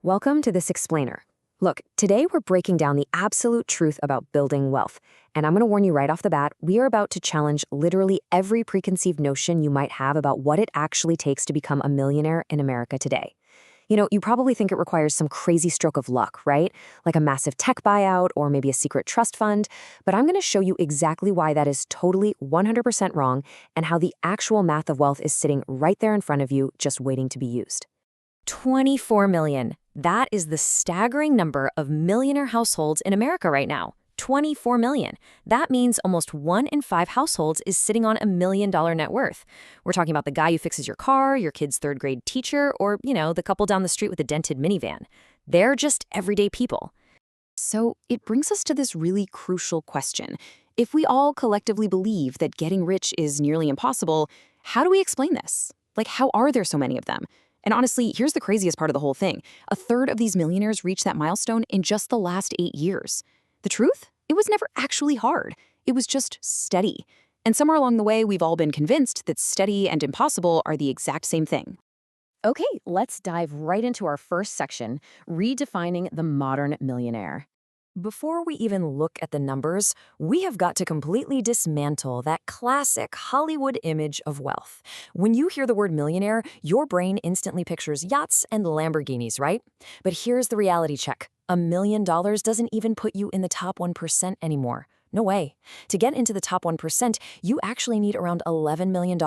Welcome to this explainer. Look, today we're breaking down the absolute truth about building wealth. And I'm going to warn you right off the bat, we are about to challenge literally every preconceived notion you might have about what it actually takes to become a millionaire in America today. You probably think it requires some crazy stroke of luck, right? Like a massive tech buyout or maybe a secret trust fund. But I'm going to show you exactly why that is totally 100% wrong and how the actual math of wealth is sitting right there in front of you, just waiting to be used. 24 million. That is the staggering number of millionaire households in America right now. 24 million. That means almost 1 in 5 households is sitting on $1 million net worth. We're talking about the guy who fixes your car, your kid's third-grade teacher, or, the couple down the street with a dented minivan. They're just everyday people. So it brings us to this really crucial question. If we all collectively believe that getting rich is nearly impossible, how do we explain this? How are there so many of them? And honestly, here's the craziest part of the whole thing. A third of these millionaires reached that milestone in just the last 8 years. The truth? It was never actually hard. It was just steady. And somewhere along the way, we've all been convinced that steady and impossible are the exact same thing. Okay, let's dive right into our first section, redefining the modern millionaire. Before we even look at the numbers, we have got to completely dismantle that classic Hollywood image of wealth. When you hear the word millionaire, your brain instantly pictures yachts and Lamborghinis, right? But here's the reality check. $1 million doesn't even put you in the top 1% anymore. No way. To get into the top 1%, you actually need around $11 million.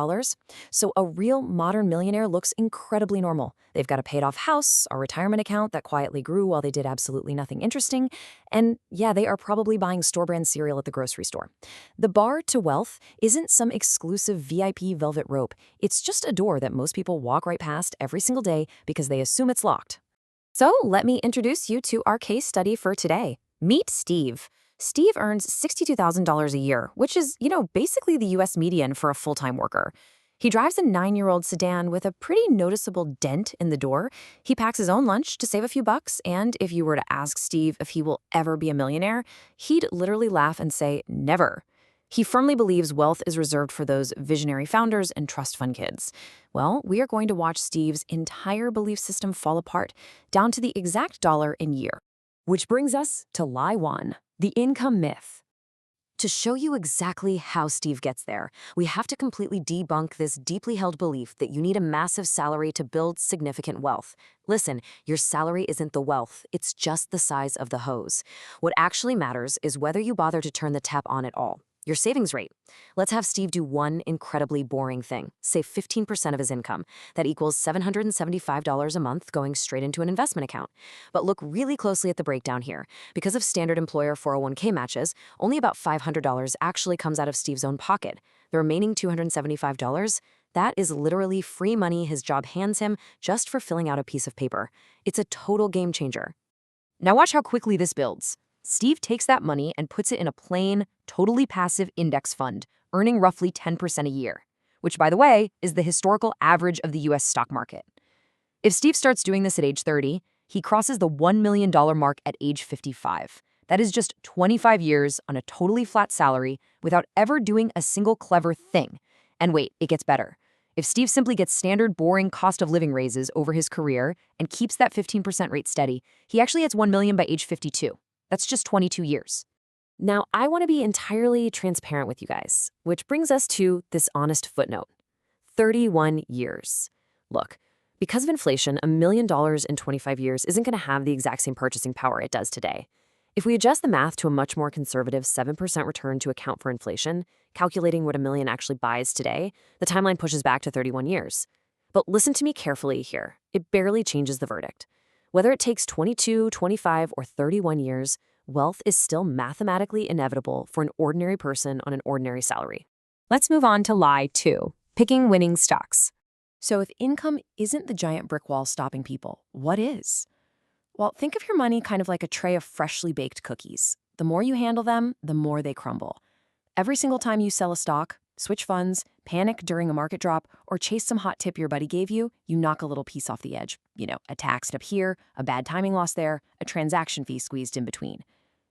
So a real modern millionaire looks incredibly normal. They've got a paid-off house, a retirement account that quietly grew while they did absolutely nothing interesting, and yeah, they are probably buying store-brand cereal at the grocery store. The bar to wealth isn't some exclusive VIP velvet rope. It's just a door that most people walk right past every single day because they assume it's locked. So let me introduce you to our case study for today. Meet Steve. Steve earns $62,000 a year, which is, basically the US median for a full-time worker. He drives a 9-year-old sedan with a pretty noticeable dent in the door. He packs his own lunch to save a few bucks, and if you were to ask Steve if he will ever be a millionaire, he'd literally laugh and say, never. He firmly believes wealth is reserved for those visionary founders and trust fund kids. Well, we are going to watch Steve's entire belief system fall apart, down to the exact dollar and year. Which brings us to lie 1. The income myth. To show you exactly how Steve gets there, we have to completely debunk this deeply held belief that you need a massive salary to build significant wealth. Listen, your salary isn't the wealth, it's just the size of the hose. What actually matters is whether you bother to turn the tap on at all. Your savings rate. Let's have Steve do one incredibly boring thing. Save 15% of his income. That equals $775 a month going straight into an investment account. But look really closely at the breakdown here. Because of standard employer 401k matches, only about $500 actually comes out of Steve's own pocket. The remaining $275, that is literally free money his job hands him just for filling out a piece of paper. It's a total game changer. Now watch how quickly this builds. Steve takes that money and puts it in a plain, totally passive index fund, earning roughly 10% a year, which, by the way, is the historical average of the US stock market. If Steve starts doing this at age 30, he crosses the $1 million mark at age 55. That is just 25 years on a totally flat salary without ever doing a single clever thing. And wait, it gets better. If Steve simply gets standard, boring cost of living raises over his career and keeps that 15% rate steady, he actually hits $1 million by age 52. That's just 22 years. Now, I want to be entirely transparent with you guys, which brings us to this honest footnote. 31 years. Look, because of inflation, $1 million in 25 years isn't going to have the exact same purchasing power it does today. If we adjust the math to a much more conservative 7% return to account for inflation, calculating what $1 million actually buys today, the timeline pushes back to 31 years. But listen to me carefully here. It barely changes the verdict. Whether it takes 22, 25, or 31 years, wealth is still mathematically inevitable for an ordinary person on an ordinary salary. Let's move on to lie 2, picking winning stocks. So if income isn't the giant brick wall stopping people, what is? Well, think of your money kind of like a tray of freshly baked cookies. The more you handle them, the more they crumble. Every single time you sell a stock, switch funds, panic during a market drop, or chase some hot tip your buddy gave you, you knock a little piece off the edge. A tax up here, a bad timing loss there, a transaction fee squeezed in between.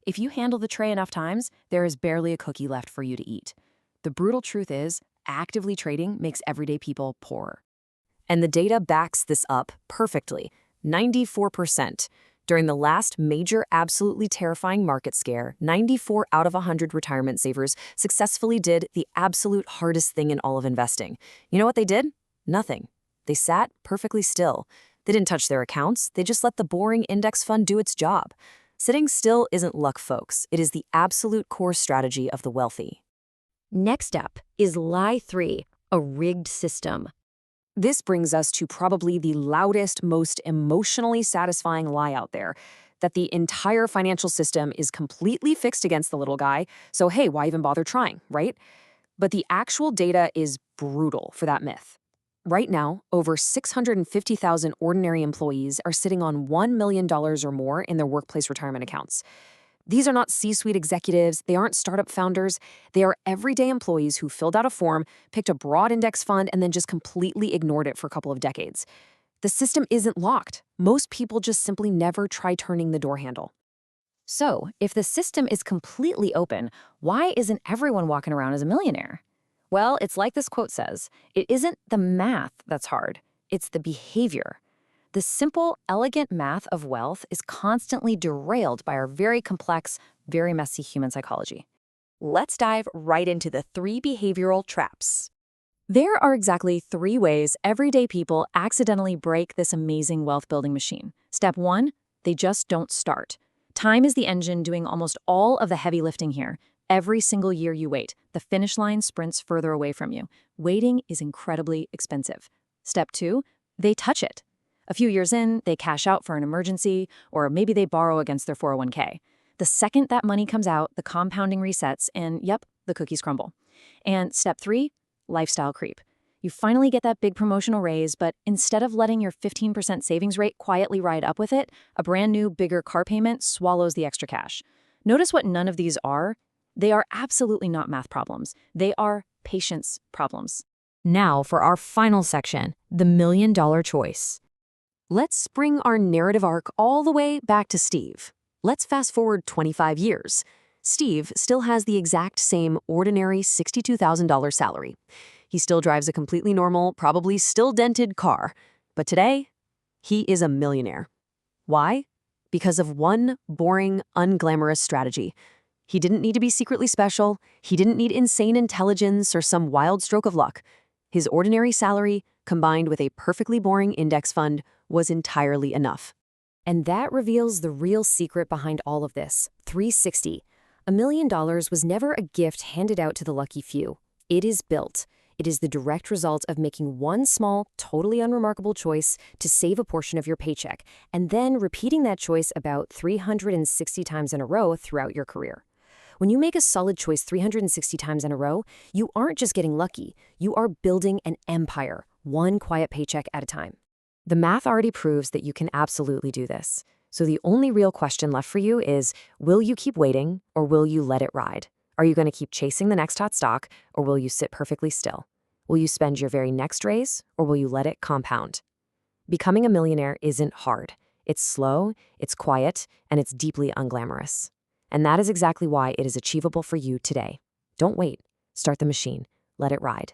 If you handle the tray enough times, there is barely a cookie left for you to eat. The brutal truth is, actively trading makes everyday people poorer. And the data backs this up perfectly. 94%. During the last major, absolutely terrifying market scare, 94 out of 100 retirement savers successfully did the absolute hardest thing in all of investing. You know what they did? Nothing. They sat perfectly still. They didn't touch their accounts. They just let the boring index fund do its job. Sitting still isn't luck, folks. It is the absolute core strategy of the wealthy. Next up is lie 3, a rigged system. This brings us to probably the loudest, most emotionally satisfying lie out there, that the entire financial system is completely fixed against the little guy, so hey, why even bother trying, right? But the actual data is brutal for that myth. Right now, over 650,000 ordinary employees are sitting on $1 million or more in their workplace retirement accounts. These are not C-suite executives, they aren't startup founders, they are everyday employees who filled out a form, picked a broad index fund, and then just completely ignored it for a couple of decades. The system isn't locked. Most people just simply never try turning the door handle. So, if the system is completely open, why isn't everyone walking around as a millionaire? Well, it's like this quote says, it isn't the math that's hard, it's the behavior. The simple, elegant math of wealth is constantly derailed by our very complex, very messy human psychology. Let's dive right into the 3 behavioral traps. There are exactly 3 ways everyday people accidentally break this amazing wealth-building machine. Step 1, they just don't start. Time is the engine doing almost all of the heavy lifting here. Every single year you wait, the finish line sprints further away from you. Waiting is incredibly expensive. Step 2, they touch it. A few years in, they cash out for an emergency, or maybe they borrow against their 401k. The second that money comes out, the compounding resets, and yep, the cookies crumble. And step 3, lifestyle creep. You finally get that big promotional raise, but instead of letting your 15% savings rate quietly ride up with it, a brand new, bigger car payment swallows the extra cash. Notice what none of these are? They are absolutely not math problems. They are patience problems. Now for our final section, the million-dollar choice. Let's bring our narrative arc all the way back to Steve. Let's fast forward 25 years. Steve still has the exact same ordinary $62,000 salary. He still drives a completely normal, probably still dented car. But today, he is a millionaire. Why? Because of one boring, unglamorous strategy. He didn't need to be secretly special. He didn't need insane intelligence or some wild stroke of luck. His ordinary salary, combined with a perfectly boring index fund, was entirely enough. And that reveals the real secret behind all of this. 360. $1 million was never a gift handed out to the lucky few. It is built. It is the direct result of making one small, totally unremarkable choice to save a portion of your paycheck, and then repeating that choice about 360 times in a row throughout your career. When you make a solid choice 360 times in a row, you aren't just getting lucky. You are building an empire, one quiet paycheck at a time. The math already proves that you can absolutely do this. So the only real question left for you is, will you keep waiting or will you let it ride? Are you going to keep chasing the next hot stock or will you sit perfectly still? Will you spend your very next raise or will you let it compound? Becoming a millionaire isn't hard. It's slow, it's quiet, and it's deeply unglamorous. And that is exactly why it is achievable for you today. Don't wait. Start the machine. Let it ride.